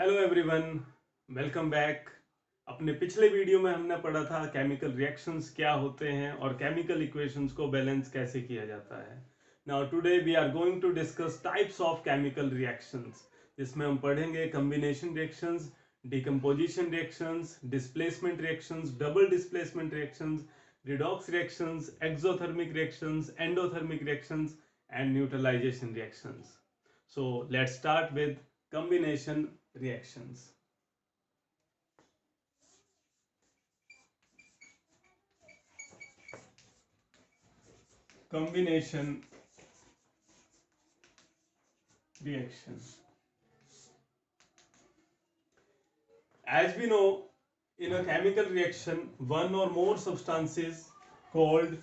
Hello everyone, welcome back. अपने पिछले video में हमने पढ़ा था केमिकल रिएक्शंस क्या होते हैं और केमिकल इक्वेशंस को बैलेंस कैसे किया जाता है। Now today we are going to discuss types of chemical reactions, जिसमें हम पढ़ेंगे combination reactions, decomposition reactions, displacement reactions, double displacement reactions, redox reactions, exothermic reactions, endothermic reactions and neutralisation reactions. So let's start with combination reactions. Combination reaction. As we know, in a chemical reaction, one or more substances called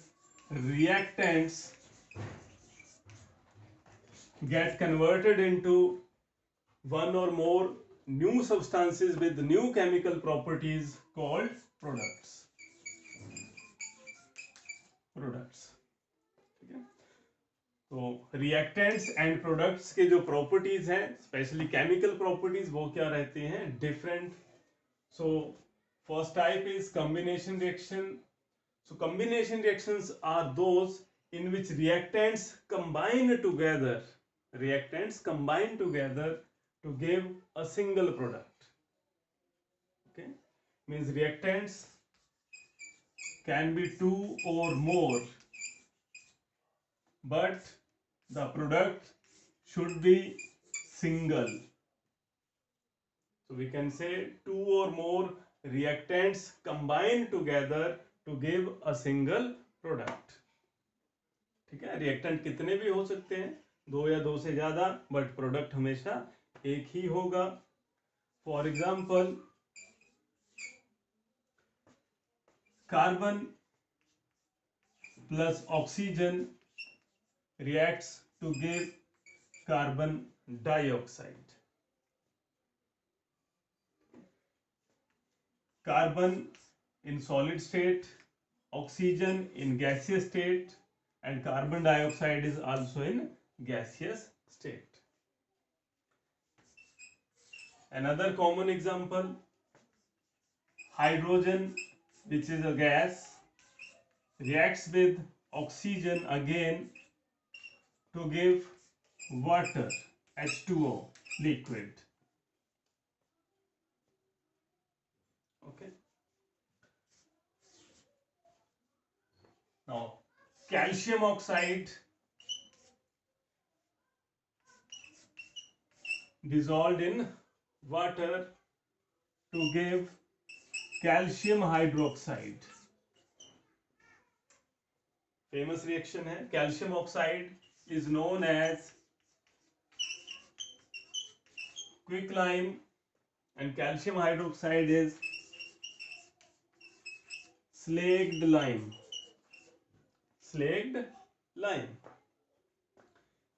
reactants get converted into one or more new substances with new chemical properties called products. ठीक है, तो reactants and products के जो properties हैं, specially chemical properties, वो क्या रहते हैं? Different. So first type is combination reaction. So combination reactions are those in which reactants combine together to give a single product. Okay, means reactants can be two or more, but the product should be single. So we can say two or more reactants combine together to give a single product. ठीक है, reactant कितने भी हो सकते हैं, दो या दो से ज्यादा, बट प्रोडक्ट हमेशा एक ही होगा. For example, carbon plus oxygen reacts to give carbon dioxide. Carbon in solid state, oxygen in gaseous state, and carbon dioxide is also in gaseous state. Another common example, hydrogen, which is a gas, reacts with oxygen again to give water, H2O liquid. Okay. Now, calcium oxide dissolved in water to give calcium hydroxide. Famous reaction है. Calcium oxide is known as quicklime and calcium hydroxide is slaked lime.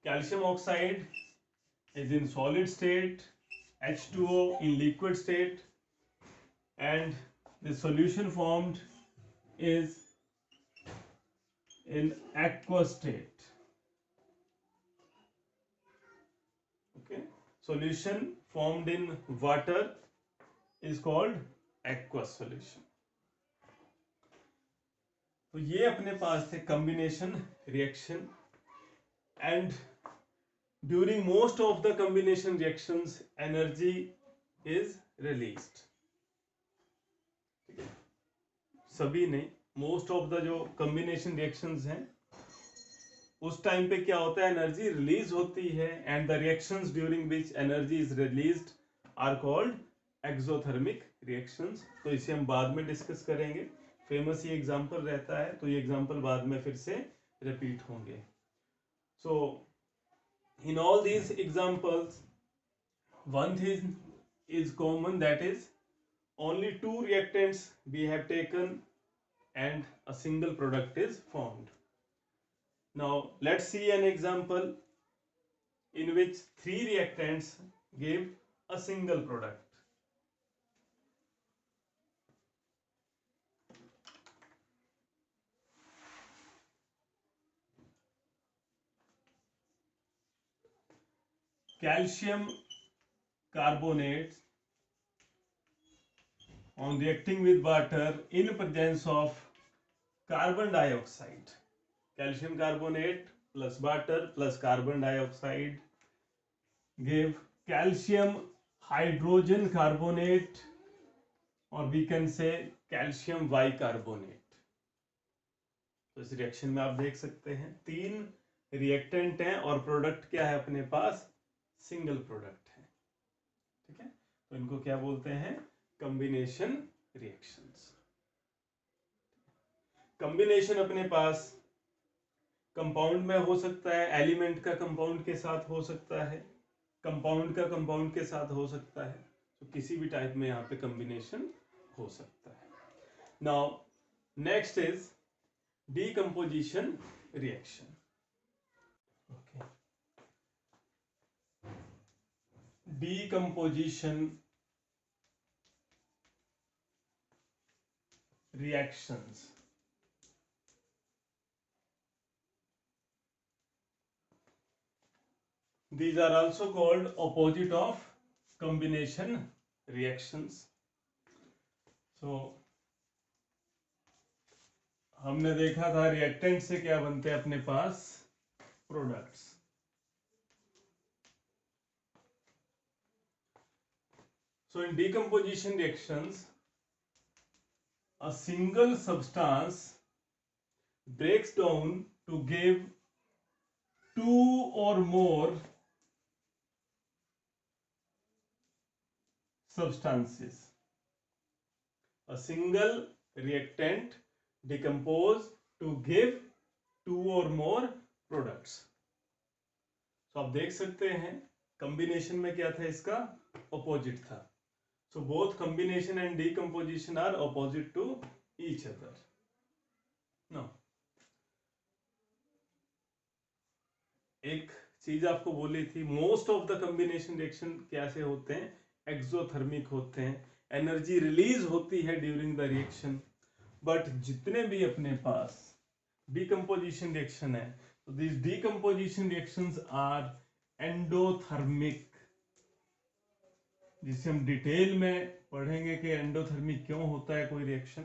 Calcium oxide is in solid state, H2O in liquid state, and the solution formed is in aqueous state. Okay, solution formed in water is called aqueous solution. तो ये अपने पास थे combination reaction, and during most of the combination reactions energy is released. सभी नहीं, most of the जो combination reactions हैं उस time पे क्या होता है, एनर्जी रिलीज होती है, and the reactions during which energy is released are called exothermic reactions. तो इसे हम बाद में डिस्कस करेंगे. फेमस ये एग्जांपल रहता है, तो ये एग्जांपल बाद में फिर से रिपीट होंगे. So in all these examples one thing is common, that is only two reactants we have taken and a single product is formed. Now let's see an example in which three reactants give a single product. Calcium carbonate on reacting with water in presence of carbon dioxide. Calcium carbonate plus water plus carbon dioxide give calcium hydrogen carbonate, or we can say calcium bicarbonate. तो इस reaction में आप देख सकते हैं 3 reactant हैं और product क्या है अपने पास, सिंगल प्रोडक्ट है। ठीक है, तो इनको क्या बोलते हैं, कॉम्बिनेशन रिएक्शंस। कॉम्बिनेशन अपने पास कंपाउंड में हो सकता है, एलिमेंट का कंपाउंड के साथ हो सकता है, कंपाउंड का कंपाउंड के साथ हो सकता है, तो किसी भी टाइप में यहाँ पे कॉम्बिनेशन हो सकता है। Now next is decomposition reaction. Okay. Decomposition reactions. These are also called opposite of combination reactions. So हमने देखा था रिएक्टेंट से क्या बनते हैं अपने पास, products. So in decomposition reactions, a single substance breaks down to give 2 or more substances. A single reactant decompose to give 2 or more products. So आप देख सकते हैं combination में क्या था, इसका opposite था। So both combination and decomposition are opposite to each other. Now, एक चीज आपको बोली थी, most of the combination reaction कैसे होते हैं, एक्सोथर्मिक होते हैं, एनर्जी रिलीज होती है ड्यूरिंग द रिएक्शन। बट जितने भी अपने पास डीकम्पोजिशन रिएक्शन है, तो this decomposition reactions are endothermic, जिसे हम डिटेल में पढ़ेंगे कि एंडोथर्मिक क्यों होता है कोई रिएक्शन।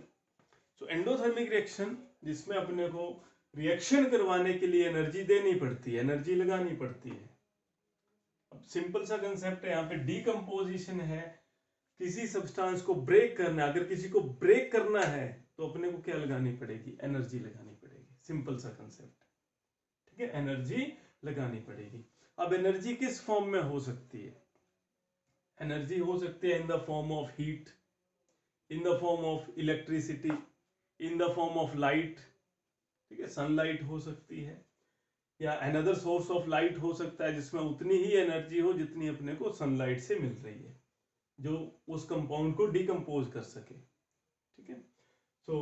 सो एंडोथर्मिक रिएक्शन जिसमें अपने को रिएक्शन करवाने के लिए एनर्जी देनी पड़ती है, एनर्जी लगानी पड़ती है। अब सिंपल सा कंसेप्ट है, यहाँ पे डीकम्पोजिशन है, किसी सब्सटेंस को ब्रेक करना है। अगर किसी को ब्रेक करना है तो अपने को क्या लगानी पड़ेगी, एनर्जी लगानी पड़ेगी। सिंपल सा कंसेप्ट, ठीक है, एनर्जी लगानी पड़ेगी। अब एनर्जी किस फॉर्म में हो सकती है, एनर्जी हो सकती है in the form of heat, in the form of electricity, in the form of light. ठीक है, सनलाइट हो सकती है, या अनदर सोर्स ऑफ लाइट हो सकता है जिसमें उतनी ही एनर्जी हो जितनी अपने को सनलाइट से मिल रही है, जो उस कंपाउंड को डिकम्पोज कर सके। ठीक है, so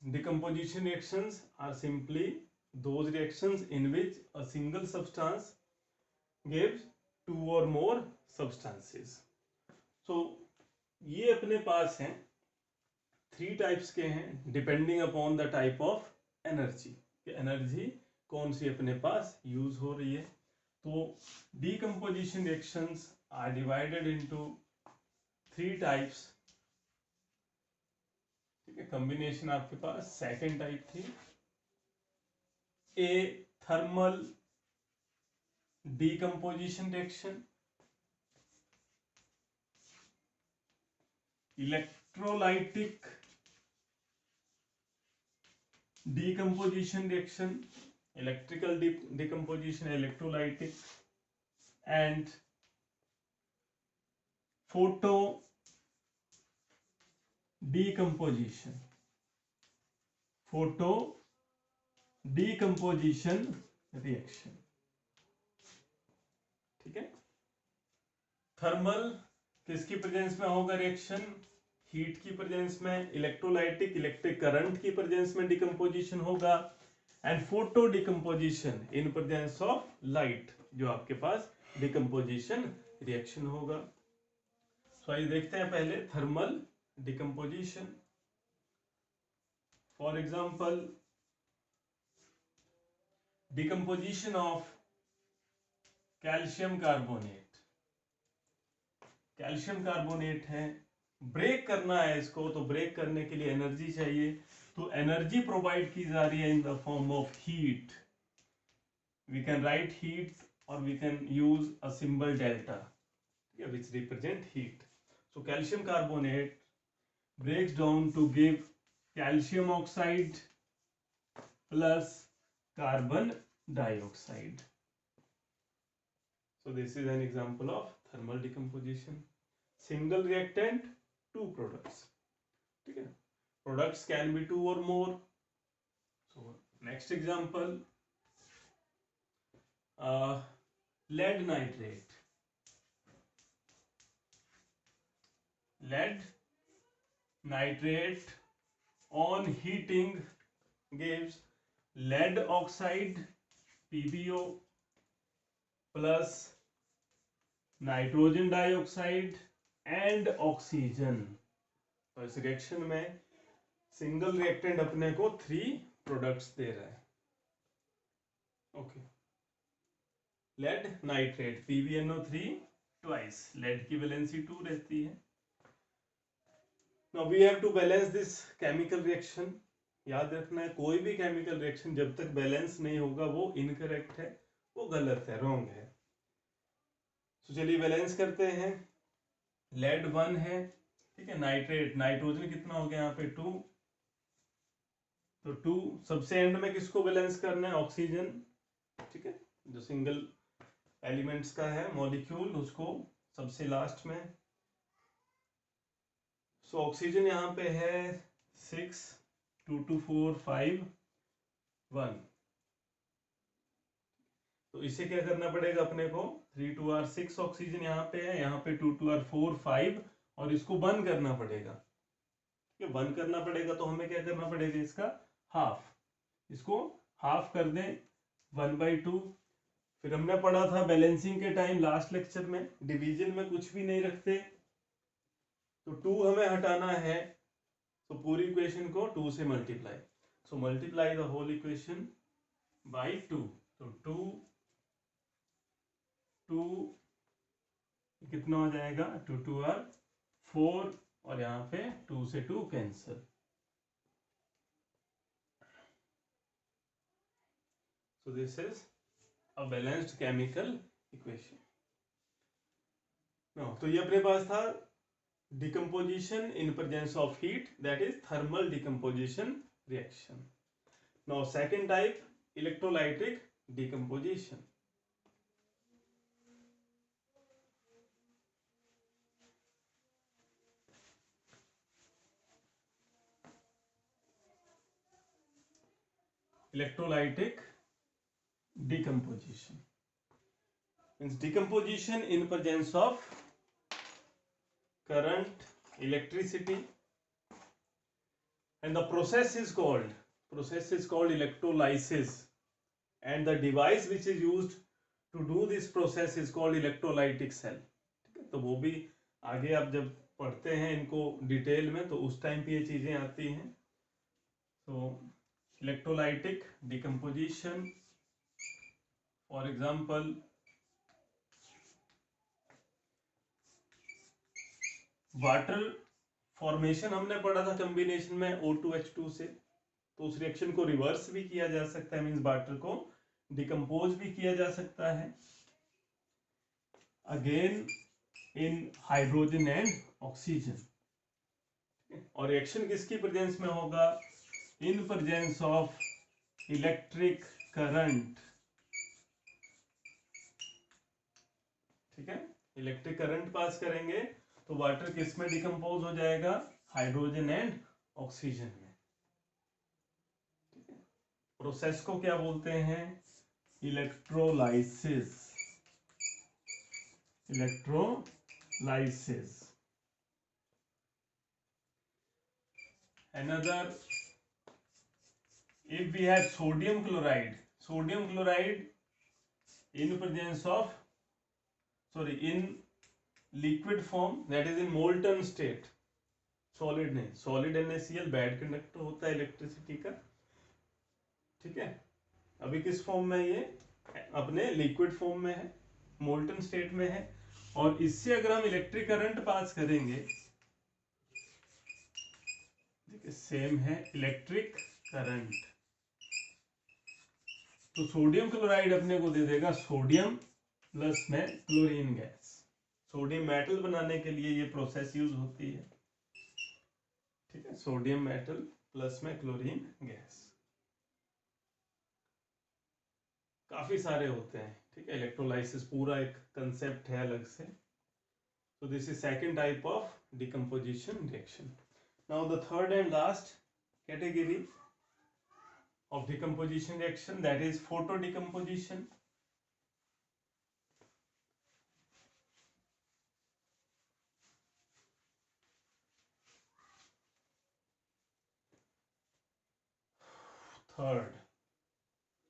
decomposition reactions are simply those reactions in which a single substance gives 2 और मोर सब्सटेंसेस। सो ये अपने पास हैं 3 टाइप्स के हैं, depending upon the type of energy, energy कौन सी अपने पास यूज हो रही है। तो decomposition reactions are divided into 3 types. ठीक है, कॉम्बिनेशन आपके पास सेकंड टाइप थी, a thermal decomposition reaction, electrolytic decomposition reaction, electrical decomposition, electrolytic, and photo decomposition, photo decomposition reaction। ठीक है, थर्मल किसकी प्रेजेंस में होगा रिएक्शन, हीट की प्रेजेंस में, इलेक्ट्रोलाइटिक इलेक्ट्रिक करंट की प्रेजेंस में डिकम्पोजिशन होगा, and photo decomposition in presence of light, जो आपके पास डिकम्पोजिशन रिएक्शन होगा। सो आइए देखते हैं पहले thermal decomposition. For example, decomposition of calcium carbonate. Calcium carbonate है ब्रेक करना है इसको, तो ब्रेक करने के लिए एनर्जी चाहिए, तो एनर्जी प्रोवाइड की जा रही है in the form of heat. We can write heat और we can use a symbol delta which represent heat. So calcium carbonate breaks down to give calcium oxide plus carbon dioxide. So this is an example of thermal decomposition. Single reactant, two products. Okay. Products can be two or more. So next example, lead nitrate. Lead nitrate on heating gives lead oxide PbO plus nitrogen dioxide and oxygen. तो इस reaction में single reactant अपने को 3 products दे रहा है. Okay. Lead nitrate PbNO3 twice, lead की valency 2 रहती है. Now we have to balance this chemical reaction. याद रखना है कोई भी केमिकल रिएक्शन जब तक बैलेंस नहीं होगा वो इनकरेक्ट है, वो गलत है, रॉन्ग है. तो चलिए बैलेंस करते हैं. लेड 1 है, ठीक है. नाइट्रेट, नाइट्रोजन कितना हो गया यहाँ पे 2, तो 2 सबसे एंड में किसको बैलेंस करना है, ऑक्सीजन, ठीक है, जो सिंगल एलिमेंट्स का है मॉलिक्यूल, उसको सबसे लास्ट में. सो ऑक्सीजन यहाँ पे है 6, 2 2 4 5 1. तो इसे क्या करना पड़ेगा अपने को, 3 2 r 6 ऑक्सीजन यहाँ पे है, यहाँ पे 2 2 r 4 5, और इसको बंद करना पड़ेगा. ठीक है, बंद करना पड़ेगा तो हमें क्या करना पड़ेगा, इसका हाफ, इसको हाफ कर दें 1/2. फिर हमने पढ़ा था बैलेंसिंग के टाइम लास्ट लेक्चर में, डिवीजन में कुछ भी नहीं रखते, तो 2 हमें हटाना है, तो पूरी इक्वेशन को 2 से multiply. So multiply the whole equation by 2. तो 2 कितना हो जाएगा, 2 2 r 4, और यहाँ पे 2 से 2 cancel. So this is a balanced chemical equation. Now, तो ये अपने पास था decomposition in presence of heat, that is thermal decomposition reaction. Now second type, electrolytic decomposition. Electrolytic decomposition means decomposition in presence of current, electricity, and the process is called electrolysis, and the device which is used to do this process is called electrolytic cell. ठीक है, तो वो भी आगे आप जब पढ़ते हैं इनको डिटेल में तो उस टाइम पे ये चीजें आती हैं. तो electrolytic decomposition, for example, water formation हमने पढ़ा था कॉम्बिनेशन में O2H2 से, तो उस रिएक्शन को रिवर्स भी किया जा सकता है, मींस वाटर को डिकम्पोज भी किया जा सकता है, again in hydrogen and oxygen. और रिएक्शन किसकी प्रेजेंस में होगा, इन प्रेजेंस ऑफ इलेक्ट्रिक करंट. ठीक है, इलेक्ट्रिक करंट पास करेंगे तो वाटर किस में डिकम्पोज हो जाएगा, हाइड्रोजन एंड ऑक्सीजन में. ठीक है, प्रोसेस को क्या बोलते हैं, electrolysis. Electrolysis. Another, if we have sodium chloride in presence of, in liquid form, that is in molten state, solid नहीं, solid NaCl बैड कंडक्टर होता है इलेक्ट्रिसिटी का. ठीक है, अभी किस फॉर्म में, ये अपने लिक्विड फॉर्म में है, मोल्टन स्टेट में है, और इससे अगर हम इलेक्ट्रिक करंट पास करेंगे सेम है इलेक्ट्रिक करंट। तो सोडियम क्लोराइड अपने को दे देगा सोडियम प्लस में क्लोरीन गैस। सोडियम मेटल बनाने के लिए ये प्रोसेस यूज होती है, ठीक है, सोडियम मेटल प्लस में क्लोरीन गैस। काफी सारे होते हैं, ठीक है, इलेक्ट्रोलाइसिस पूरा एक कंसेप्ट है अलग से। So this is second type of decomposition reaction. Now the third and last category of decomposition reaction, that is photo decomposition. Third,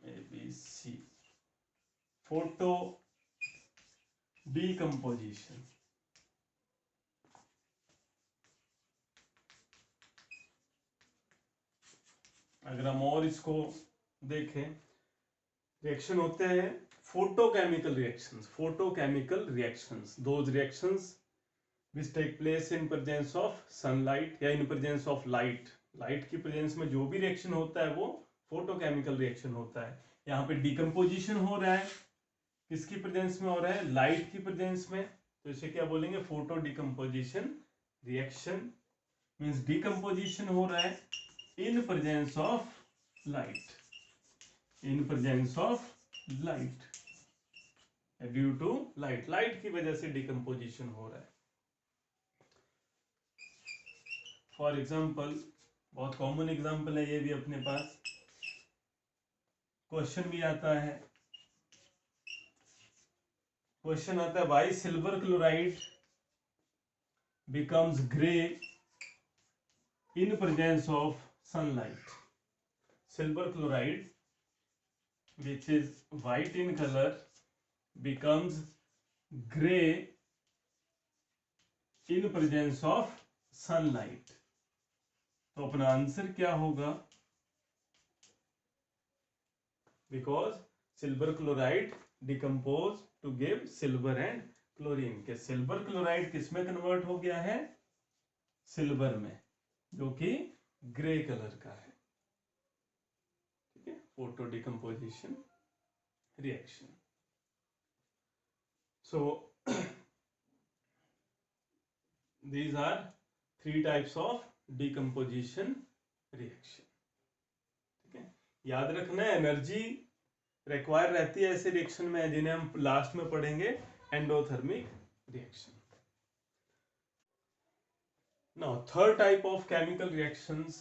A, B, C, photo decomposition. अगर हम और इसको देखें, रिएक्शन होते हैं photochemical reactions. Photochemical reactions, those reactions which take place in presence of sunlight या in presence of light. Light की presence में जो भी रिएक्शन होता है वो फोटोकेमिकल रिएक्शन होता है। यहाँ पे डिकम्पोजिशन हो रहा है, किसकी प्रेजेंस में हो रहा है? लाइट की प्रेजेंस में। तो इसे क्या बोलेंगे? Photo decomposition reaction. Means decomposition हो रहा है in presence of light, in presence of light, due to light, light की वजह से डिकम्पोजिशन हो रहा है। फॉर एग्जाम्पल, बहुत कॉमन एग्जाम्पल है ये भी अपने पास, क्वेश्चन भी आता है। क्वेश्चन आता है why silver chloride becomes grey in presence of sunlight. Silver chloride which is white in color becomes gray in presence of sunlight. तो अपना आंसर क्या होगा? Because silver chloride decompose to give silver and chlorine. के silver chloride किसमें convert हो गया है? Silver में, जो कि ग्रे कलर का है। ठीक है, photo decomposition reaction. So these are three types of decomposition reaction. ठीक है, याद रखना है एनर्जी रिक्वायर रहती है ऐसे रिएक्शन में, जिन्हें हम लास्ट में पढ़ेंगे, endothermic reaction. Now third type of chemical reactions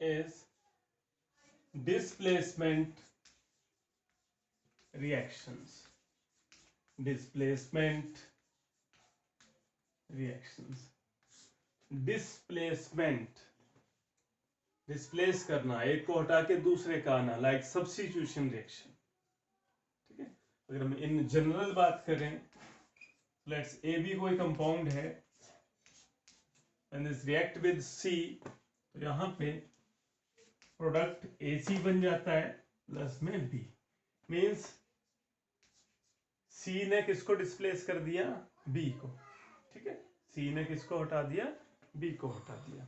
is displacement reactions. Displacement reactions. Displacement, displace करना, एक को हटा के दूसरे का आना, लाइक सब्स्टिट्यूशन रिएक्शन। ठीक है, अगर हम इन जनरल बात करें, लेट्स ए बी कोई कंपाउंड है and this react with C, तो यहां पे प्रोडक्ट AC बन जाता है प्लस में B। मीन्स C ने किसको डिस्प्लेस कर दिया? B को। ठीक है, C ने किसको हटा दिया? B को हटा दिया।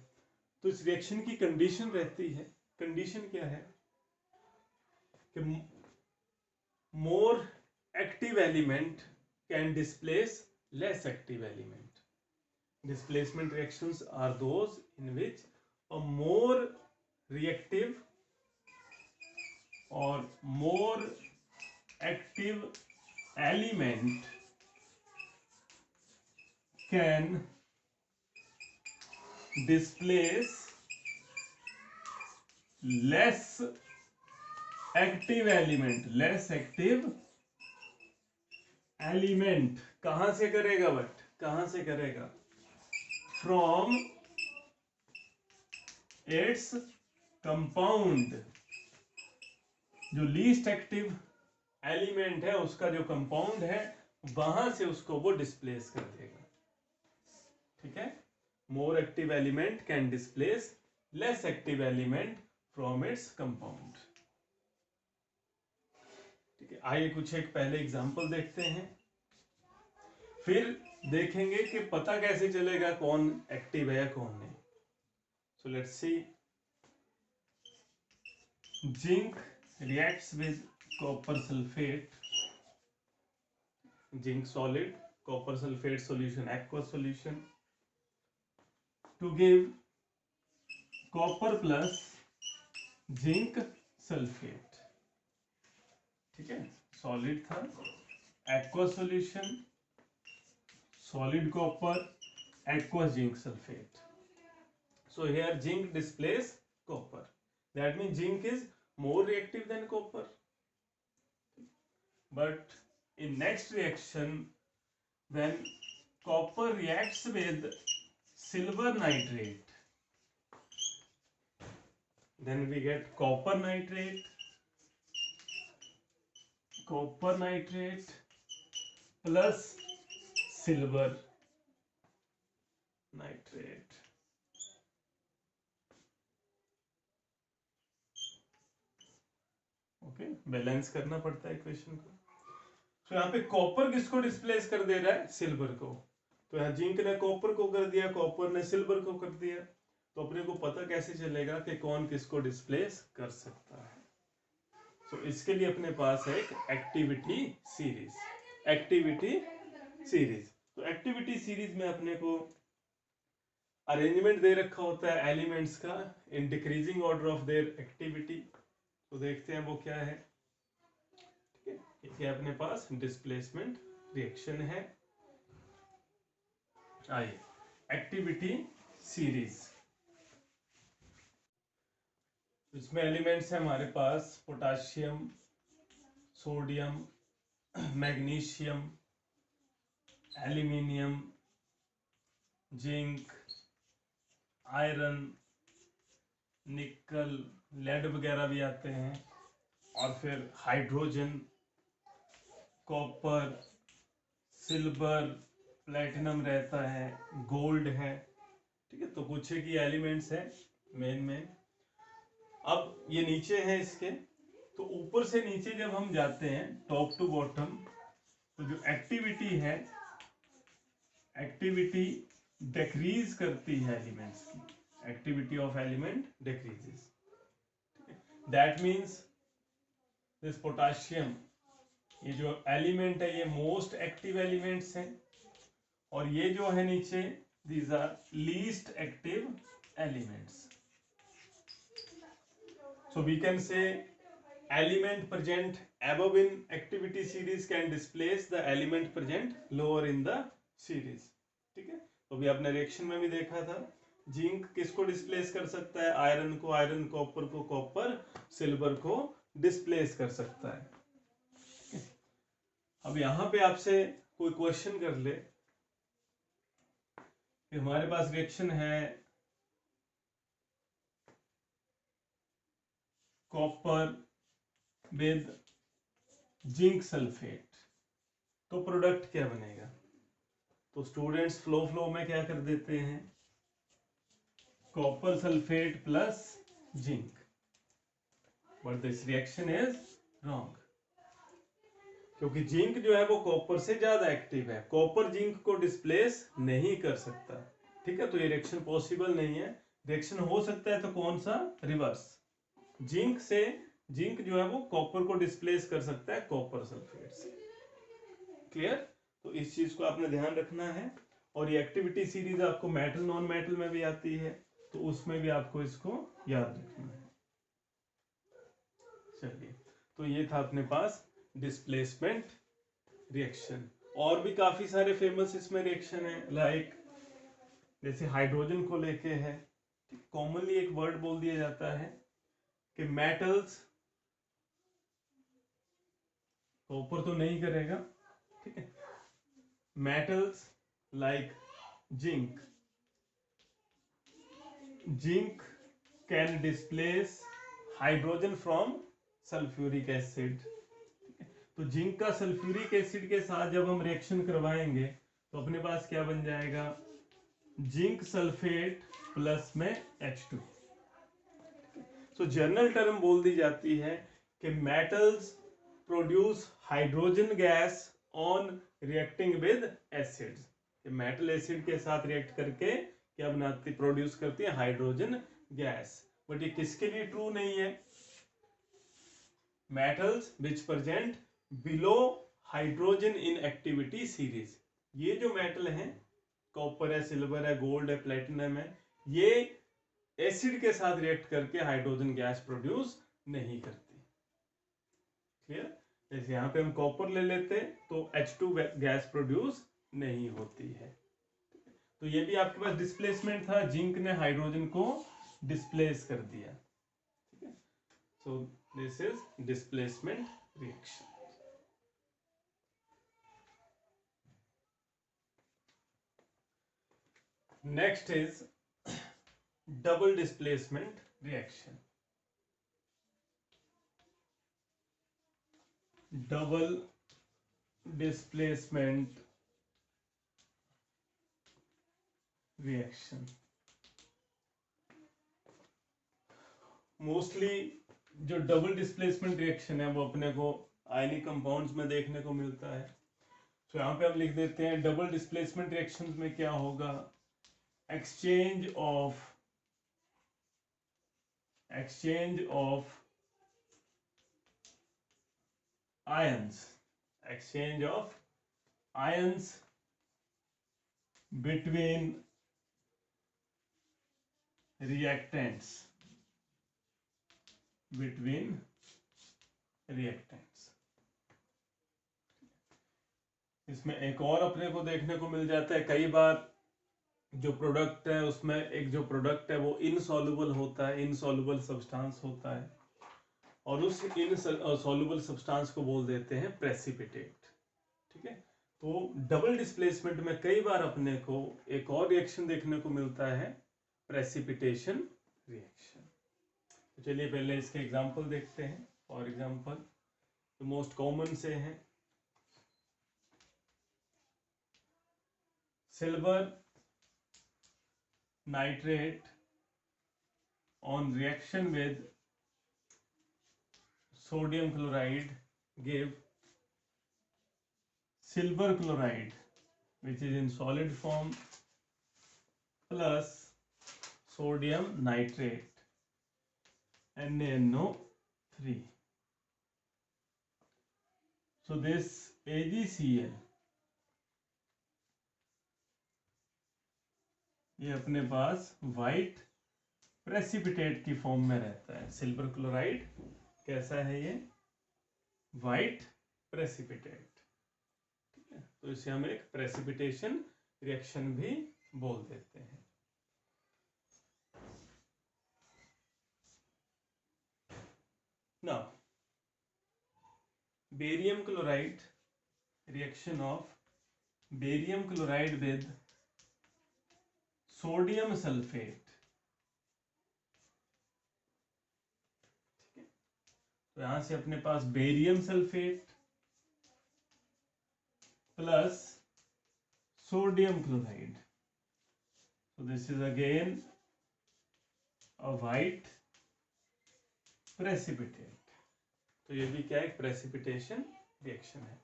तो इस रिएक्शन की कंडीशन रहती है, कंडीशन क्या है कि more active element can displace less active element. Displacement reactions are those in which a more reactive or more active element can displace less active element, less active element। कहां से करेगा? But कहां से करेगा? from its compound. जो least active element है उसका जो कंपाउंड है, वहां से उसको वो डिस्प्लेस कर देगा। ठीक है, मोर active element can displace less active element from its compound. ठीक है, आइए कुछ एक पहले एग्जांपल देखते हैं, फिर देखेंगे कि पता कैसे चलेगा कौन एक्टिव है या कौन नहीं। So let's see. Zinc reacts with copper sulfate. Zinc solid, copper sulfate solution, aqueous solution, to give copper plus zinc sulphate. ठीक है, सॉलिड था, aqueous solution, solid copper, aqueous zinc sulphate. So here zinc displays copper. That means zinc is more reactive than copper. But in next reaction, when copper reacts with silver nitrate, then we get copper nitrate plus silver nitrate. Okay, balance करना पड़ता है equation को. तो यहाँ पे copper किसको displace कर दे रहा है? सिल्वर को. तो यहाँ जिंक ने कॉपर को कर दिया, कॉपर ने सिल्वर को कर दिया. तो अपने को पता कैसे चलेगा कि कौन किसको डिस्प्लेस कर सकता है? तो इसके लिए अपने पास है एक एक्टिविटी सीरीज. तो एक्टिविटी सीरीज में अपने को अरेंजमेंट दे रखा होता है एलिमेंट्स का in decreasing order of their activity. तो देखते हैं वो क्या है. ठीक है, ये अपने पास डिस्प्लेसमेंट रिएक्शन है. आइए, एक्टिविटी सीरीज. इसमें एलिमेंट्स है हमारे पास potassium, sodium, magnesium, aluminium, zinc, iron, nickel, lead वगैरह भी आते हैं, और फिर हाइड्रोजन, कॉपर, सिल्वर, प्लेटिनम रहता है, गोल्ड है. ठीक है, तो कुछ एक एलिमेंट्स है मेन. अब ये नीचे है इसके, तो ऊपर से नीचे जब हम जाते हैं टॉप टू बॉटम, तो जो एक्टिविटी है, एक्टिविटी डिक्रीज करती है एलिमेंट्स की. Activity of element decreases. That means this potassium, ये जो एलिमेंट है ये मोस्ट एक्टिव एलिमेंट्स हैं, और ये जो है नीचे, these are least active elements. So we can say element present above in activity series can displace the element present lower in the series. ठीक है, तो अभी आपने रिएक्शन में भी देखा था, जिंक किसको डिस्प्लेस कर सकता है? आयरन को आयरन, कॉपर को कॉपर, सिल्वर को डिस्प्लेस कर सकता है. अब यहां पे आपसे कोई क्वेश्चन कर ले कि हमारे पास रिएक्शन है कॉपर विद जिंक सल्फेट, तो प्रोडक्ट क्या बनेगा? तो स्टूडेंट्स फ्लो में क्या कर देते हैं? Copper sulphate plus zinc. But this reaction is wrong, क्योंकि जिंक जो है वो कॉपर से ज्यादा एक्टिव है. कॉपर जिंक को डिस्प्लेस नहीं कर सकता. ठीक है, तो ये रिएक्शन पॉसिबल नहीं है. रिएक्शन हो सकता है तो कौन सा? रिवर्स. जिंक जो है वो कॉपर को डिस्प्लेस कर सकता है कॉपर सल्फेट से. क्लियर? तो इस चीज को आपने ध्यान रखना है. और ये एक्टिविटी सीरीज आपको मेटल नॉन मेटल में भी आती है, तो उसमें भी आपको इसको याद रखना है. चलिए, तो ये था अपने पास डिस्प्लेसमेंट रिएक्शन. और भी काफी सारे फेमस इसमें रिएक्शन है, लाइक जैसे हाइड्रोजन को लेके है. कॉमनली एक वर्ड बोल दिया जाता है कि मेटल्स, कॉपर तो नहीं करेगा. ठीक है, metals like zinc can displace hydrogen from sulphuric acid. तो जिंक का सल्फ्यूरिक एसिड के साथ जब हम रिएक्शन करवाएंगे तो अपने पास क्या बन जाएगा? जिंक सल्फेट प्लस में H2. तो जनरल टर्म बोल दी जाती है कि metals produce hydrogen gas on reacting with acids. Metal acid के साथ रिएक्ट करके क्या बनाती, प्रोड्यूस करती है, हाइड्रोजन गैस। बट ये किसके लिए ट्रू नहीं है? Metals which present below hydrogen in activity series. ये जो मेटल हैं, कॉपर है, सिल्वर है, गोल्ड है, प्लेटिनम है, ये एसिड के साथ रिएक्ट करके हाइड्रोजन गैस प्रोड्यूस नहीं करती। क्लियर? जैसे यहाँ पे हम कॉपर ले लेते तो H2 गैस प्रोड्यूस नहीं होती है। तो ये भी आपके पास डिस्प्लेसमेंट था, जिंक ने हाइड्रोजन को डिस्प्लेस कर दिया। ठीक है, so this is displacement reaction. Next is double displacement reaction. Double displacement reaction mostly जो डबल डिस्प्लेसमेंट रिएक्शन है वो अपने को आयनिक कंपाउंड्स में देखने को मिलता है। तो यहाँ पे हम लिख देते हैं डबल डिस्प्लेसमेंट रिएक्शंस में क्या होगा, exchange of ions between reactants इसमें एक और अपने को देखने को मिल जाता है, कई बार जो प्रोडक्ट है उसमें एक जो प्रोडक्ट है वो इनसॉल्युबल होता है, इनसॉल्युबल सब्सटेंस होता है, और उस इनसॉल्युबल सब्सटेंस को बोल देते हैं प्रेसिपिटेट। ठीक है, तो डबल डिस्प्लेसमेंट में कई बार अपने को एक और रिएक्शन देखने को मिलता है, प्रेसिपिटेशन रिएक्शन। तो चलिए पहले इसके एग्जांपल देखते हैं। फॉर एग्जांपल तो मोस्ट कॉमन से हैं, silver nitrate on reaction with sodium chloride give silver chloride which is in solid form plus sodium nitrate NaNO3. So this AgCl ये अपने पास वाइट प्रेसिपिटेट की फॉर्म में रहता है। सिल्वर क्लोराइड कैसा है, ये वाइट प्रेसिपिटेट। ठीक है, तो इसे हम एक प्रेसिपिटेशन रिएक्शन भी बोल देते हैं। Now barium chloride, reaction of barium chloride with sodium sulphate. तो यहां से अपने पास barium sulphate plus sodium chloride, so this is again a white precipitate। तो ये भी क्या है, प्रेसिपिटेशन रिएक्शन है।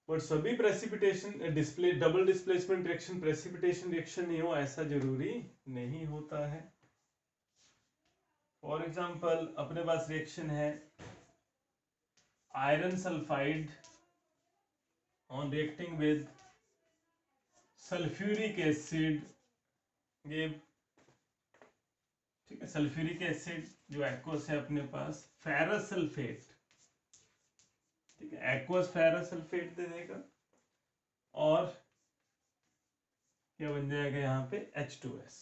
बट सभी precipitation double displacement reaction precipitation reaction नहीं हो ऐसा जरूरी नहीं होता है। फॉर एग्जाम्पल अपने पास रिएक्शन है iron sulphide on reacting with sulphuric acid give, ठीक है, सल्फ्यूरिक एसिड जो एक्वस है अपने पास फेरस सल्फेट, ठीक है, एक्वस फेरस सल्फेट दे देगा, और क्या बन जाएगा यहाँ पे H2S।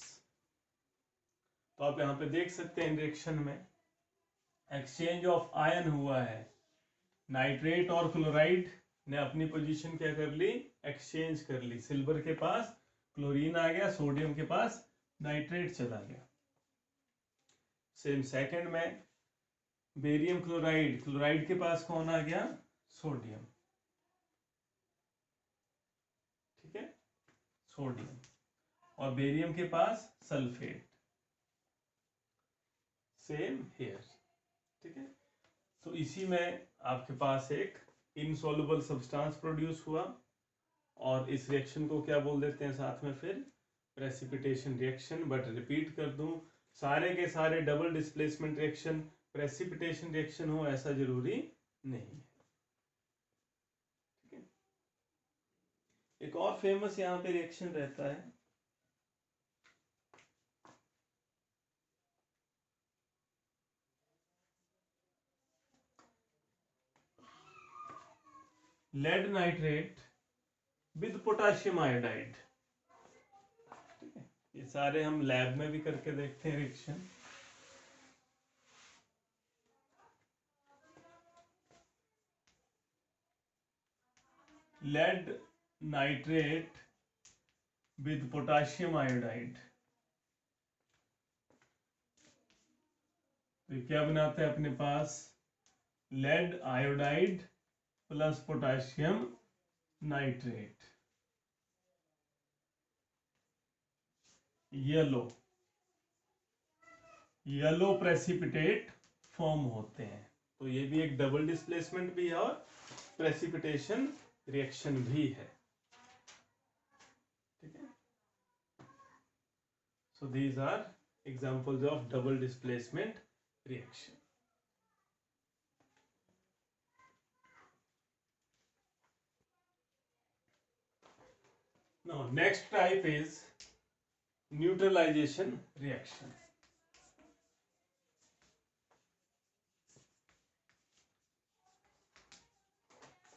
तो आप यहाँ पे देख सकते हैं रिएक्शन में एक्सचेंज ऑफ आयन हुआ है, नाइट्रेट और क्लोराइड ने अपनी पोजीशन क्या कर ली, एक्सचेंज कर ली। सिल्वर के पास क्लोरीन आ गया, सोडियम के पास नाइट्रेट चला गया। सेम सेकंड में बेरियम क्लोराइड, क्लोराइड के पास कौन आ गया, सोडियम, ठीक है, सोडियम, और बेरियम के पास सल्फेट, सेम हियर। ठीक है, तो इसी में आपके पास एक इनसॉल्युबल सब्सटेंस प्रोड्यूस हुआ, और इस रिएक्शन को क्या बोल देते हैं साथ में फिर, प्रेसिपिटेशन रिएक्शन, बट रिपीट कर दूं, सारे के सारे double displacement reaction precipitation reaction हो ऐसा जरूरी नहीं है। ठीक है, एक और फेमस यहाँ पे रिएक्शन रहता है, lead nitrate with potassium iodide. ठीक है, ये सारे हम लैब में भी करके देखते हैं reaction. Lead nitrate with potassium iodide, तो क्या बनाता है अपने पास, lead iodide plus potassium nitrate, yellow yellow precipitate form होते हैं। तो ये भी एक डबल डिस्प्लेसमेंट भी है और प्रेसिपिटेशन रिएक्शन भी है। ठीक है, so these are examples of double displacement reaction. Now next type is neutralization reaction.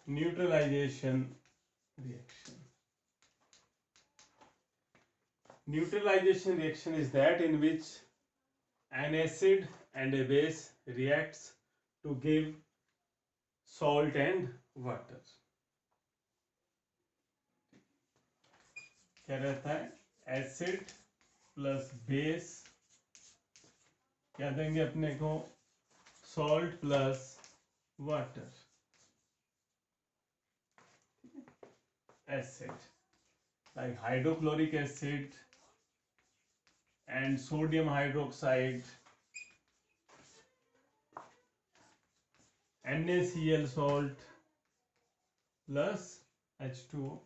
Neutralization reaction. Neutralization reaction is that in which an acid and a base reacts to give salt and water. क्या रहता है, acid plus base, क्या देंगे अपने को, salt plus water. acid like hydrochloric acid and sodium hydroxide, NaCl salt plus H2O,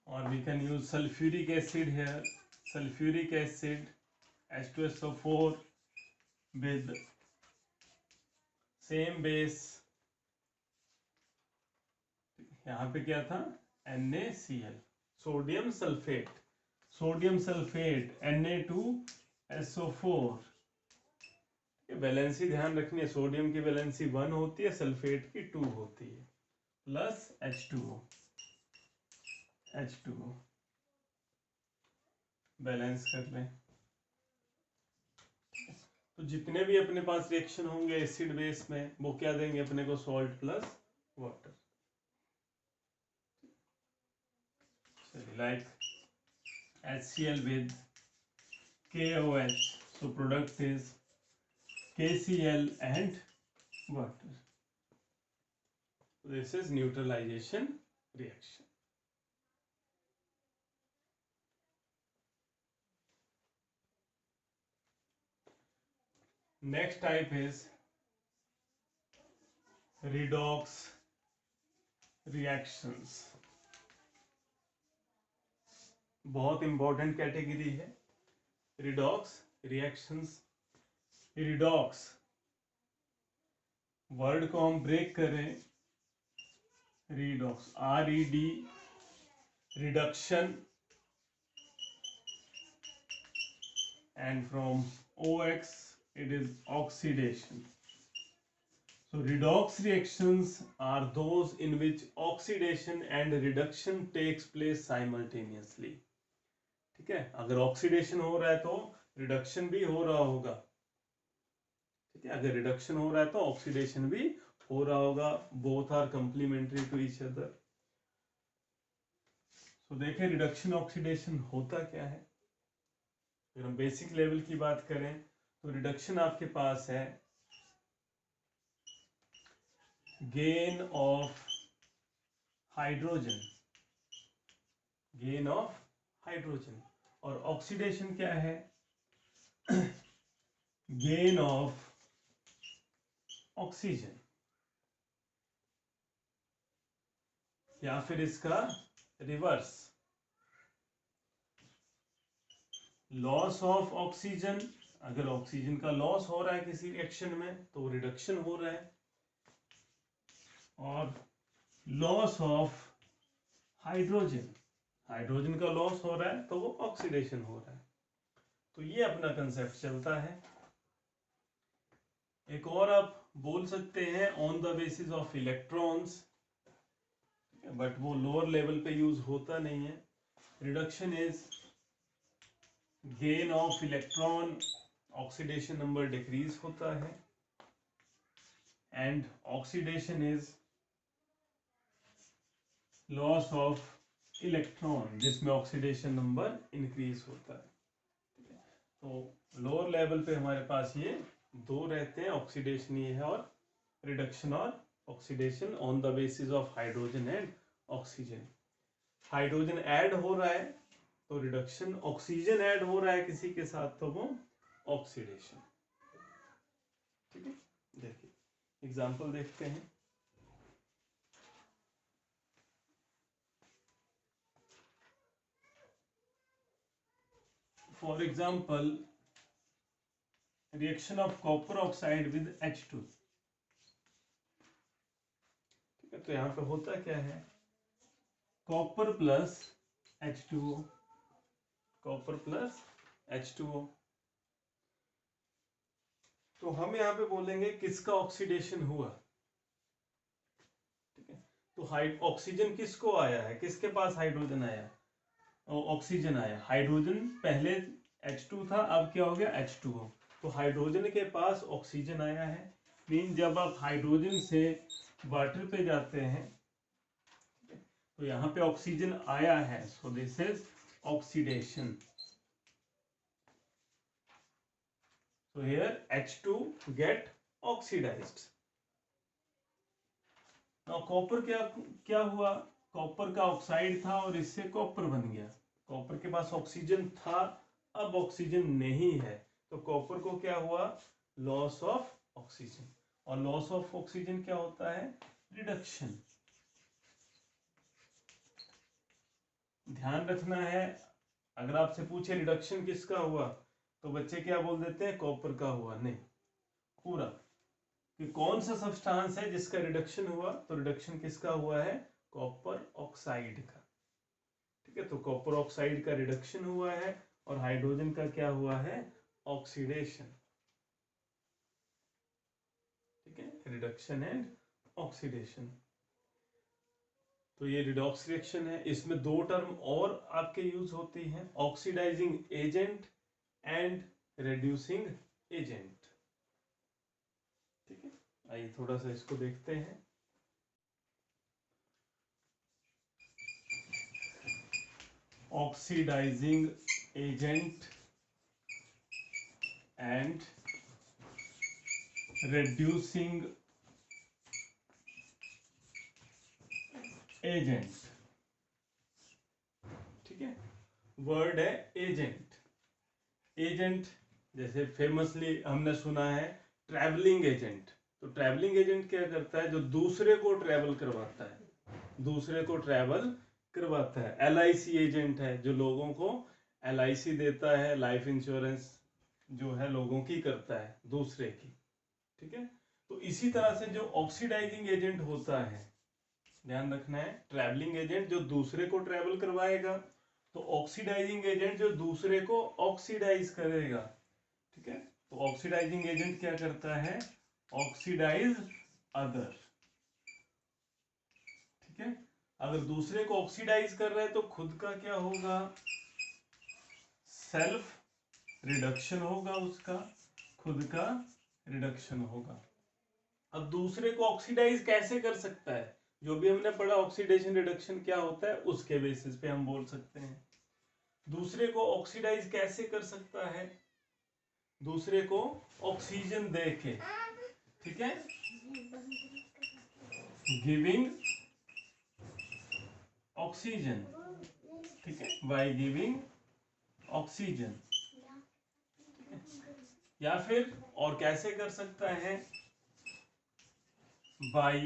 or we can use sulfuric acid here, sulfuric acid H2SO4 with same base, यहाँ पे क्या था, NaCl, sodium sulphate, sodium sulphate Na2SO4। Valency ध्यान रखनी है, sodium की valency 1 होती है, सल्फेट की 2 होती है, प्लस H2O, H2O बैलेंस कर लें। तो जितने भी अपने पास रिएक्शन होंगे एसिड बेस में, वो क्या देंगे अपने को, salt plus water. Like HCl with KOH, so product is KCl and water. This is neutralization reaction. Next type is redox reactions. बहुत इंपॉर्टेंट कैटेगरी है रिडॉक्स रिएक्शंस। रिडॉक्स वर्ड को हम ब्रेक करें, redox RED, reduction, and from OX it is oxidation. So redox reactions are those in which oxidation and reduction takes place simultaneously. ठीक है, अगर oxidation हो रहा है तो रिडक्शन भी हो रहा होगा। ठीक है, अगर रिडक्शन हो रहा है तो ऑक्सीडेशन भी हो रहा होगा, both are complementary to each other. So देखें रिडक्शन ऑक्सीडेशन होता क्या है। अगर हम बेसिक लेवल की बात करें तो रिडक्शन आपके पास है gain of hydrogen, gain of hydrogen, और ऑक्सीडेशन क्या है, गेन ऑफ ऑक्सीजन, या फिर इसका रिवर्स, लॉस ऑफ ऑक्सीजन, अगर ऑक्सीजन का लॉस हो रहा है किसी रिएक्शन में तो रिडक्शन हो रहा है, और लॉस ऑफ हाइड्रोजन, हाइड्रोजन का लॉस हो रहा है तो वो ऑक्सीडेशन हो रहा है। तो ये अपना कंसेप्ट चलता है। एक और आप बोल सकते हैं on the basis of electrons, but वो लोअर लेवल पे यूज होता नहीं है। Reduction is gain of electron, oxidation number decrease होता है, and oxidation is loss of electron, जिसमें ऑक्सीडेशन नंबर इंक्रीज होता है। तो लोअर लेवल पे हमारे पास ये दो रहते हैं, ऑक्सीडेशन ये है और रिडक्शन और oxidation on the basis of hydrogen and oxygen. Hydrogen add हो रहा है तो रिडक्शन, ऑक्सीजन ऐड हो रहा है किसी के साथ तो वो ऑक्सीडेशन। ठीक है, देखिए एग्जांपल देखते हैं। For example reaction of copper oxide with H2। ठीक है, तो यहाँ पे होता क्या है, copper plus H2O, copper plus H2O। तो हम यहाँ पे बोलेंगे किसका ऑक्सीडेशन हुआ। ठीक है, तो ऑक्सीजन किसको आया है, किसके पास हाइड्रोजन आया, ऑक्सीजन आया। हाइड्रोजन पहले H2 था, अब क्या हो गया H2O। तो हाइड्रोजन के पास ऑक्सीजन आया है, मीन जब आप हाइड्रोजन से वाटर पे जाते हैं तो यहाँ पे ऑक्सीजन आया है, so this is oxidation. So here H2 get oxidized. Now copper क्या हुआ, कॉपर का ऑक्साइड था और इससे कॉपर बन गया। कॉपर के पास ऑक्सीजन था, अब ऑक्सीजन नहीं है, तो कॉपर को क्या हुआ, लॉस ऑफ ऑक्सीजन। और लॉस ऑफ ऑक्सीजन क्या होता है, रिडक्शन। ध्यान रखना है, अगर आपसे पूछे रिडक्शन किसका हुआ तो बच्चे क्या बोल देते हैं, कॉपर का हुआ। नहीं, पूरा कि कौन सा सब्सटेंस है जिसका रिडक्शन हुआ, तो रिडक्शन किसका हुआ है, कॉपर ऑक्साइड का। ठीक है, तो कॉपर ऑक्साइड का रिडक्शन हुआ है और हाइड्रोजन का क्या हुआ है, ऑक्सीडेशन। ठीक है, रिडक्शन एंड ऑक्सीडेशन। तो ये रिडॉक्स रिएक्शन है। इसमें दो टर्म और आपके यूज होती हैं, oxidising agent and reducing agent. ठीक है, आइए थोड़ा सा इसको देखते हैं। Oxidising agent and reducing agent. ठीक है, वर्ड है एजेंट। एजेंट जैसे फेमसली हमने सुना है ट्रैवलिंग एजेंट। तो ट्रैवलिंग एजेंट क्या करता है, जो दूसरे को ट्रैवल करवाता है, दूसरे को ट्रैवल करवाता है। LIC एजेंट है, जो लोगों को LIC देता है, लाइफ इंश्योरेंस जो है लोगों की करता है, दूसरे की। ठीक है, तो इसी तरह से जो ऑक्सीडाइजिंग एजेंट होता है, ध्यान रखना है, ट्रैवलिंग एजेंट जो दूसरे को ट्रैवल करवाएगा, तो ऑक्सीडाइजिंग एजेंट जो दूसरे को ऑक्सीडाइज करेगा। ठीक है, तो ऑक्सीडाइजिंग एजेंट क्या करता है, ऑक्सीडाइज अदर। ठीक है, अगर दूसरे को ऑक्सीडाइज कर रहा है तो खुद का क्या होगा, सेल्फ रिडक्शन होगा, उसका खुद का रिडक्शन होगा। अब दूसरे को ऑक्सीडाइज कैसे कर सकता है, जो भी हमने पढ़ा ऑक्सीडेशन रिडक्शन क्या होता है, उसके बेसिस पे हम बोल सकते हैं। दूसरे को ऑक्सीडाइज कैसे कर सकता है, दूसरे को ऑक्सीजन दे के। ठीक है, गिविंग ऑक्सीजन। ठीक है, बाय गिविंग ऑक्सीजन। या फिर और कैसे कर सकता है, by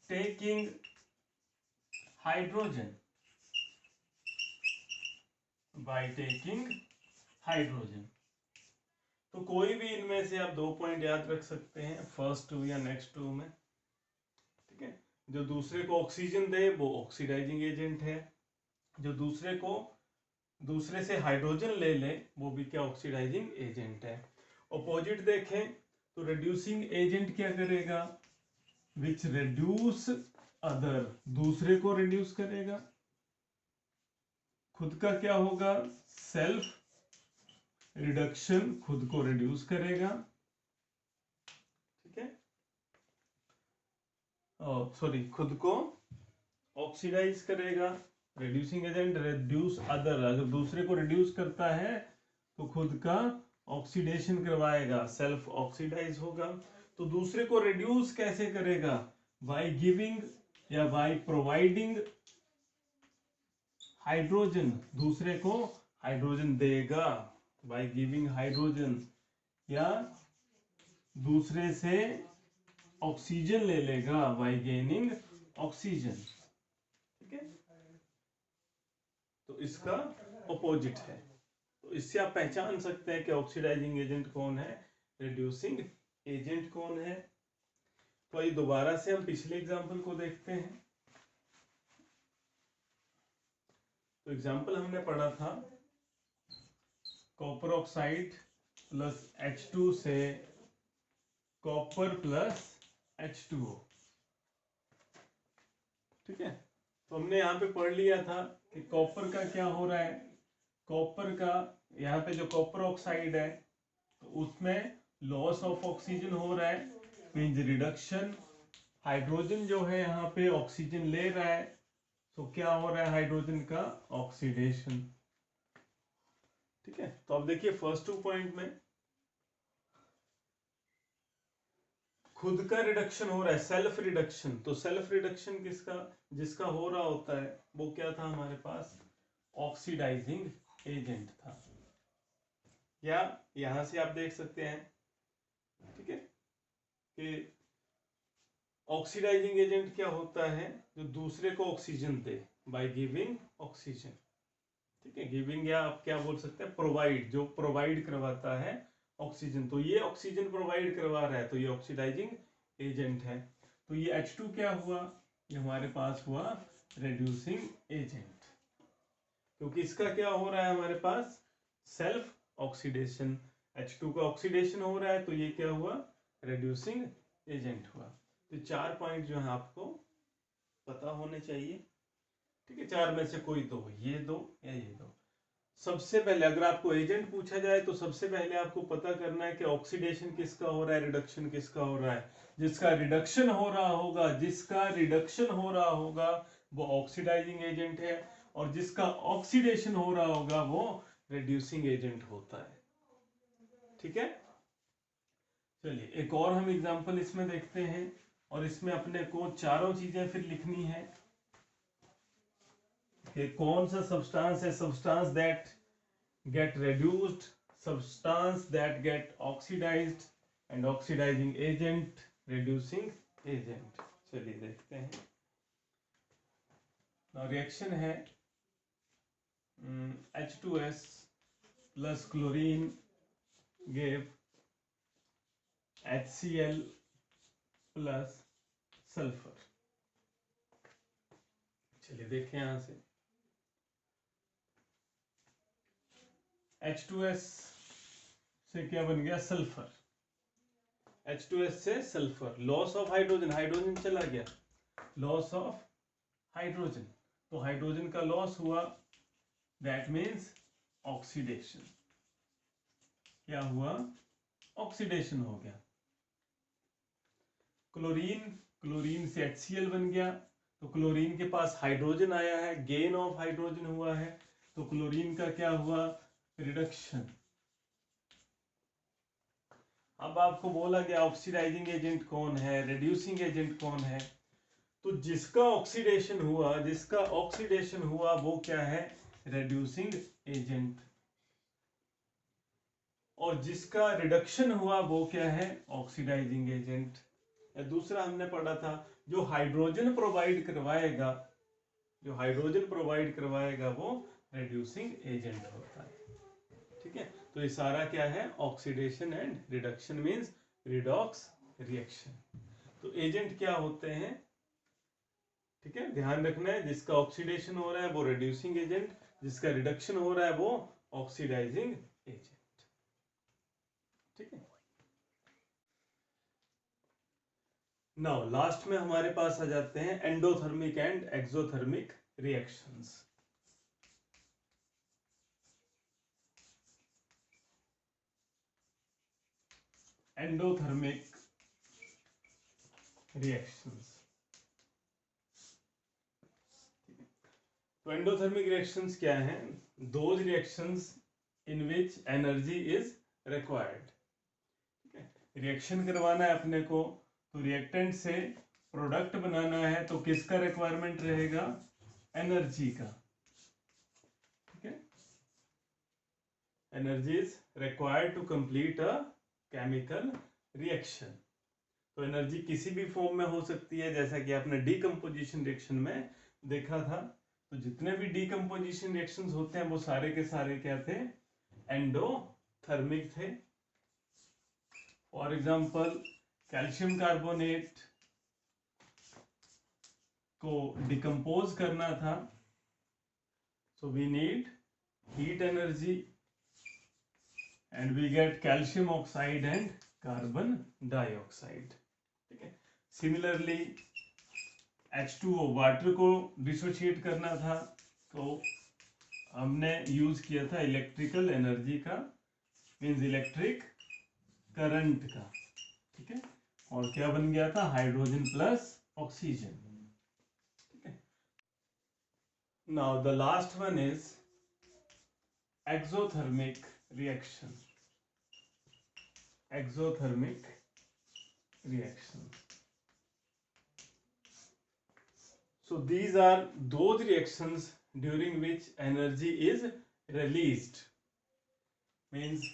taking hydrogen, by taking hydrogen. तो कोई भी इनमें से आप 2 पॉइंट याद रख सकते हैं, फर्स्ट टू या नेक्स्ट टू में, ठीक है। जो दूसरे को ऑक्सीजन दे वो ऑक्सीडाइजिंग एजेंट है, जो दूसरे से हाइड्रोजन ले ले वो भी क्या ऑक्सीडाइजिंग एजेंट है। ऑपोजिट देखें तो रिड्यूसिंग एजेंट क्या करेगा, विच रिड्यूस अदर, दूसरे को रिड्यूस करेगा, खुद का क्या होगा, सेल्फ रिडक्शन, खुद को रिड्यूस करेगा, ठीक है, सॉरी खुद को ऑक्सीडाइज करेगा। रिड्यूसिंग एजेंट रिड्यूस अदर, अगर दूसरे को रिड्यूस करता है तो खुद का ऑक्सीडेशन करवाएगा, सेल्फ ऑक्सीडाइज होगा। तो दूसरे को रिड्यूस कैसे करेगा, बाय गिविंग या बाय प्रोवाइडिंग हाइड्रोजन, दूसरे को हाइड्रोजन देगा, बाय गिविंग हाइड्रोजन, या दूसरे से ऑक्सीजन ले लेगा, बाय गेनिंग ऑक्सीजन, ठीक है। तो इसका अपोजिट है। तो इससे आप पहचान सकते हैं कि ऑक्सीडाइजिंग एजेंट कौन है, रिड्यूसिंग एजेंट कौन है। तो आइए दोबारा से हम पिछले एग्जांपल को देखते हैं। तो एग्जांपल हमने पढ़ा था कॉपर ऑक्साइड प्लस H2 से कॉपर प्लस H2O, ठीक है। तो हमने यहाँ पे पढ़ लिया था कि कॉपर का क्या हो रहा है, कॉपर का यहाँ पे जो कॉपर ऑक्साइड है तो उसमें लॉस ऑफ ऑक्सीजन हो रहा है, मींस रिडक्शन। हाइड्रोजन जो है यहाँ पे ऑक्सीजन ले रहा है, तो क्या हो रहा है हाइड्रोजन का ऑक्सीडेशन, ठीक है। तो अब देखिए फर्स्ट 2 पॉइंट में खुद का रिडक्शन हो रहा है, सेल्फ रिडक्शन। तो सेल्फ रिडक्शन किसका, जिसका हो रहा होता है वो क्या था हमारे पास, ऑक्सीडाइजिंग एजेंट था। या यहां से आप देख सकते हैं, ठीक है, कि ऑक्सीडाइजिंग एजेंट क्या होता है, जो दूसरे को oxygen they, by giving oxygen, ठीक है। गिविंग या आप क्या बोल सकते हैं, प्रोवाइड, जो प्रोवाइड करवाता है ऑक्सीजन। तो ये ऑक्सीजन प्रोवाइड करवा रहा है तो ये ऑक्सीडाइजिंग एजेंट है। तो ये H2 क्या हुआ, ये हमारे पास हुआ रिड्यूसिंग एजेंट, क्योंकि इसका क्या हो रहा है हमारे पास, सेल्फ ऑक्सीडेशन। H2 का ऑक्सीडेशन हो रहा है तो ये क्या हुआ, रिड्यूसिंग एजेंट हुआ। तो 4 पॉइंट जो है आपको पता होने चाहिए, ठीक है। 4 में से कोई दो, ये दो या ये दो। सबसे पहले अगर आपको एजेंट पूछा जाए तो सबसे पहले आपको पता करना है कि ऑक्सीडेशन किसका हो रहा है, रिडक्शन किसका हो रहा है। जिसका रिडक्शन हो रहा होगा, जिसका रिडक्शन हो रहा होगा वो ऑक्सीडाइजिंग एजेंट है, और जिसका ऑक्सीडेशन हो रहा होगा वो रिड्यूसिंग एजेंट होता है, ठीक है। चलिए एक और हम एग्जांपल इसमें देखते हैं, और इसमें अपने को चारों चीजें फिर लिखनी है कि कौन सा सब्सटेंस है, substance that get reduced, substance that get oxidized, and oxidizing agent, reducing agent। चलिए देखते हैं। now रिएक्शन है H2S plus chlorine gave HCl plus sulfur। चलिए देखें यहां से, H2S से क्या बन गया, सल्फर। H2S से sulphur, loss of hydrogen, hydrogen चला गया, लॉस ऑफ हाइड्रोजन, तो हाइड्रोजन का लॉस हुआ, दैट मीन्स ऑक्सीडेशन। क्या हुआ, ऑक्सीडेशन हो गया। क्लोरीन, क्लोरीन से HCl बन गया, तो क्लोरीन के पास हाइड्रोजन आया है, गेन ऑफ हाइड्रोजन हुआ है, तो क्लोरीन का क्या हुआ, रिडक्शन। अब आपको बोला गया ऑक्सीडाइजिंग एजेंट कौन है, रिड्यूसिंग एजेंट कौन है। तो जिसका ऑक्सीडेशन हुआ वो क्या है, रिड्यूसिंग एजेंट, और जिसका रिडक्शन हुआ वो क्या है, ऑक्सीडाइजिंग एजेंट। दूसरा हमने पढ़ा था जो हाइड्रोजन प्रोवाइड करवाएगा वो रिड्यूसिंग एजेंट होता है। ठीक है, तो ये सारा क्या है, oxidation and reduction means redox reaction. तो एजेंट क्या होते हैं, ठीक है, ध्यान रखना है, जिसका ऑक्सीडेशन हो रहा है वो रिड्यूसिंग एजेंट, जिसका रिडक्शन हो रहा है वो ऑक्सीडाइजिंग एजेंट। ठीक है, नाउ लास्ट में हमारे पास आ जाते हैं endothermic and exothermic reactions. Endothermic reactions, तो एंडोथर्मिक रिएक्शंस क्या हैं, those reactions in which energy is required. ठीक है, रिएक्शन करवाना है अपने को, तो रिएक्टेंट से प्रोडक्ट बनाना है, तो किसका रिक्वायरमेंट रहेगा, एनर्जी का। ठीक है, energy is required to complete a chemical reaction. तो एनर्जी किसी भी फॉर्म में हो सकती है, जैसा कि आपने डीकंपोजिशन रिएक्शन में देखा था। तो जितने भी डीकंपोजिशन रिएक्शंस होते हैं वो सारे के सारे क्या थे, एंडोथर्मिक थे। फॉर एग्जांपल कैल्शियम कार्बोनेट को डिकम्पोज करना था, so we need heat energy and we get calcium oxide and carbon dioxide. ठीक है, सिमिलरली H2O वाटर को डिसोशिएट करना था, तो हमने यूज किया था इलेक्ट्रिकल एनर्जी का, मींस इलेक्ट्रिक करंट का। ठीक है, और क्या बन गया था, हाइड्रोजन प्लस ऑक्सीजन। ठीक है, now the last one is exothermic reaction. Exothermic reaction, so these are those reactions during which energy is released, means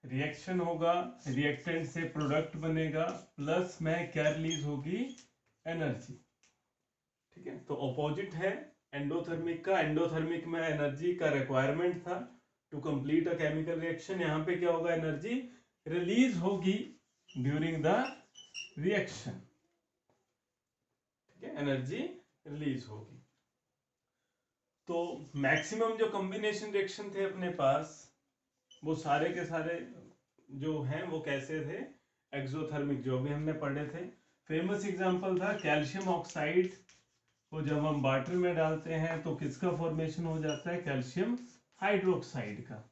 reaction होगा, रिएक्टेंट से प्रोडक्ट बनेगा, प्लस में क्या रिलीज होगी, एनर्जी। ठीक है, तो ऑपोजिट है एंडोथर्मिक का। एंडोथर्मिक में एनर्जी का रिक्वायरमेंट था to complete a chemical reaction, यहाँ पे क्या होगा, एनर्जी रिलीज होगी ड्यूरिंग द रिएक्शन। ठीक है, एनर्जी रिलीज होगी। तो मैक्सिमम जो कॉम्बिनेशन रिएक्शन थे अपने पास, वो सारे के सारे जो हैं वो कैसे थे, एक्सोथर्मिक, जो भी हमने पढ़े थे। फेमस एग्जांपल था कैल्शियम ऑक्साइड को जब हम वाटर में डालते हैं तो किसका फॉर्मेशन हो जाता है, कैल्शियम हाइड्रोक्साइड का।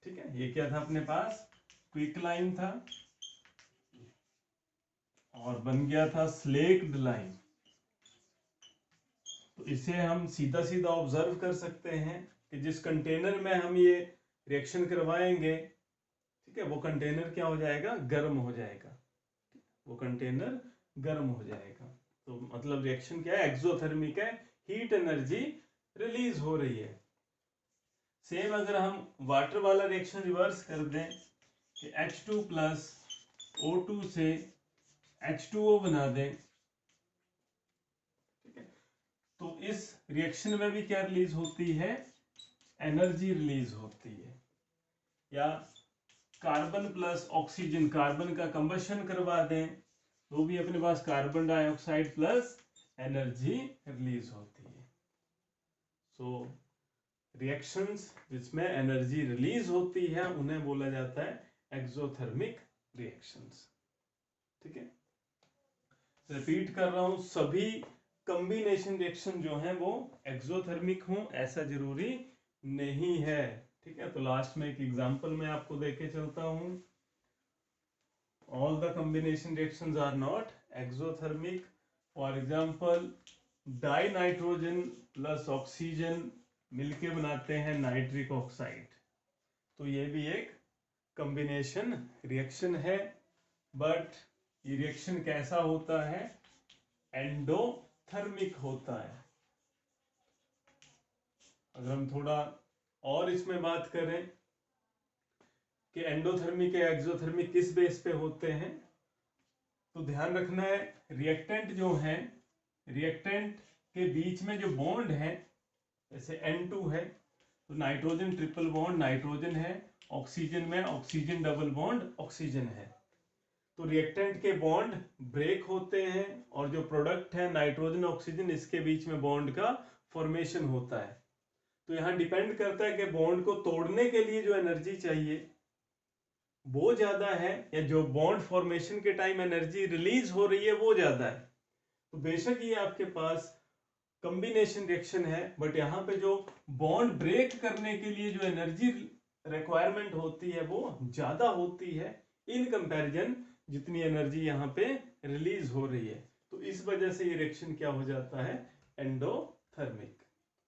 ठीक है, ये क्या था अपने पास, क्विकलाइन था और बन गया था स्लेक्ड लाइम। तो इसे हम सीधा सीधा ऑब्जर्व कर सकते हैं कि जिस कंटेनर में हम ये रिएक्शन करवाएंगे, ठीक है, वो कंटेनर क्या हो जाएगा, गर्म हो जाएगा, वो कंटेनर गर्म हो जाएगा। तो मतलब रिएक्शन क्या है, एक्सोथर्मिक है, हीट एनर्जी रिलीज हो रही है। सेम अगर हम वाटर वाला रिएक्शन रिवर्स कर दें कि H2 प्लस O2 से H2O बना दें, ठीक है, तो इस रिएक्शन में भी क्या रिलीज होती है, एनर्जी रिलीज होती है। या कार्बन प्लस ऑक्सीजन, कार्बन का कंबशन करवा दें तो भी अपने पास carbon dioxide plus energy release होती है। सो रिएक्शंस जिसमें एनर्जी रिलीज होती है उन्हें बोला जाता है एक्सोथर्मिक रिएक्शंस। ठीक है, रिपीट कर रहा हूं, सभी कॉम्बिनेशन रिएक्शन जो हैं वो एक्सोथर्मिक हों ऐसा जरूरी नहीं है। ठीक है, तो लास्ट में एक एग्जांपल मैं आपको देके चलता हूं। All the combination reactions are not exothermic. For example dinitrogen plus oxygen मिलके बनाते हैं नाइट्रिक ऑक्साइड, तो ये भी एक कॉम्बिनेशन रिएक्शन है। बट ये रिएक्शन कैसा होता है, एंडोथर्मिक होता है। अगर हम थोड़ा और इसमें बात करें कि एंडोथर्मिक या एक्सोथर्मिक किस बेस पे होते हैं, तो ध्यान रखना है रिएक्टेंट जो है, रिएक्टेंट के बीच में जो बॉन्ड है, जैसे N2 है, तो नाइट्रोजन ट्रिपल बॉन्ड नाइट्रोजन है, ऑक्सीजन में ऑक्सीजन डबल बॉन्ड ऑक्सीजन है। तो रिएक्टेंट के बॉन्ड ब्रेक होते हैं और जो प्रोडक्ट है नाइट्रोजन ऑक्सीजन, इसके बीच में बॉन्ड का फॉर्मेशन होता है। तो यहाँ डिपेंड करता है कि बॉन्ड को तोड़ने के लिए जो एनर्जी चाहिए वो ज्यादा है या जो बॉन्ड फॉर्मेशन के टाइम एनर्जी रिलीज हो रही है वो ज्यादा है। तो बेशक ये आपके पास कॉम्बिनेशन रिएक्शन है, बट यहाँ पे जो बॉन्ड ब्रेक करने के लिए जो एनर्जी रिक्वायरमेंट होती है वो ज्यादा होती है इन कंपैरिजन जितनी एनर्जी यहाँ पे रिलीज हो रही है। तो इस वजह से ये रिएक्शन क्या हो जाता है, एंडोथर्मिक।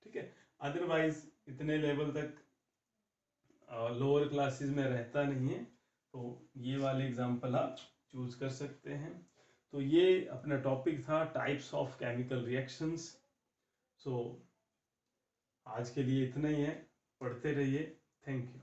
ठीक है, अदरवाइज इतने लेवल तक लोअर क्लासेस में रहता नहीं है। तो ये वाले एग्जांपल आप चूज कर सकते हैं। तो ये अपना टॉपिक था टाइप्स ऑफ केमिकल रिएक्शंस। सो आज के लिए इतना ही है, पढ़ते रहिए। Thank you.